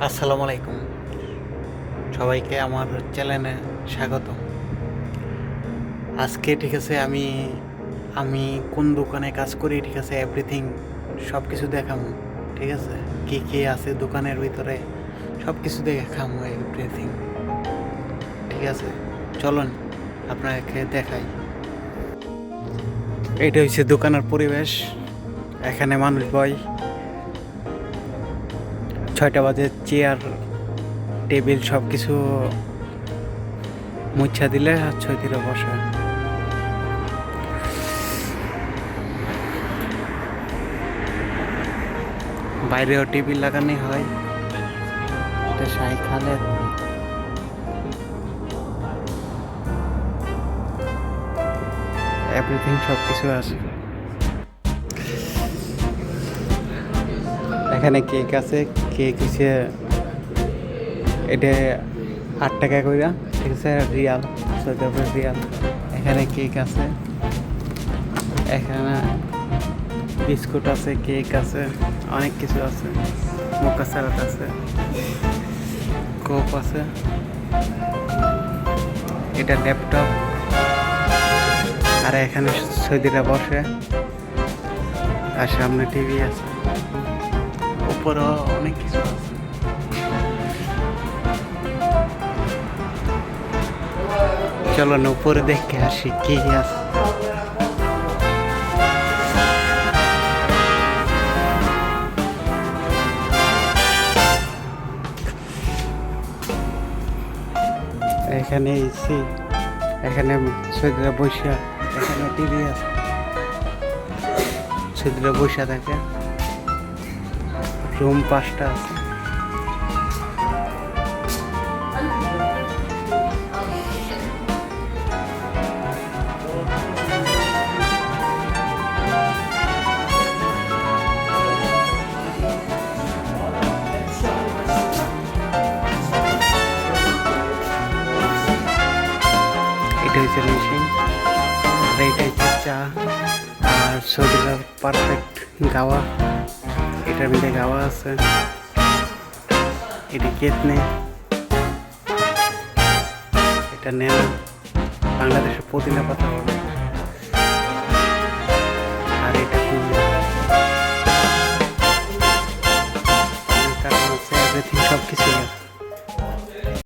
আসসালামু আলাইকুম, সবাইকে আমার চ্যানেলে স্বাগত। আজকে ঠিক আছে, আমি আমি কোন দোকানে কাজ করি, ঠিক আছে, এভরিথিং সব কিছু দেখামো। ঠিক আছে, কী কী আছে দোকানের ভিতরে সব কিছু দেখামো, এভরিথিং। ঠিক আছে, চলুন আপনাকে দেখাই। এইটা হচ্ছে দোকানের পরিবেশ। এখানে মানুষ বয়, 6টা বাজে চেয়ার টেবিল সব কিছু মুছা দিলে আর 6 দিলে বসে। বাইরেও টিভি লাগানো হয়। এটা শাহী খালেদ। এভরিথিং সব কিছু আছে। এখানে কেক আছে। কেক হচ্ছে এটা 8 টাকা কইরা, ঠিক আছে, রিয়াল, সৌদি আরবের রিয়াল। এখানে কেক আছে, এখানে বিস্কুট আছে, কেক আছে, অনেক কিছু আছে। মোকা সালাদ আছে, কোক আছে। এটা ল্যাপটপ। আর এখানে সৌদিরা বসে, আর সামনে টিভি আছে, উপরেও অনেক কিছু আছে। চলো না উপরে দেখে আসি কি আছে। এখানে এসি, এখানে সৌদিরা বৈশা, এখানে টিভি আছে, সৌদিরা বৈশা থাকে। রুম 5টা আছে। এটা হচ্ছে মেশিন, আর এইটা হচ্ছে চা। আর সৌদিরা পারফেক্ট গাওয়া, এটার মধ্যে গাওয়া আছে। এটি কেতনে, এটা নেন বাংলাদেশের পুদিনা পাতা বলে। আর এটা কারণ হচ্ছে এভরিথিং সব কিছু আছে।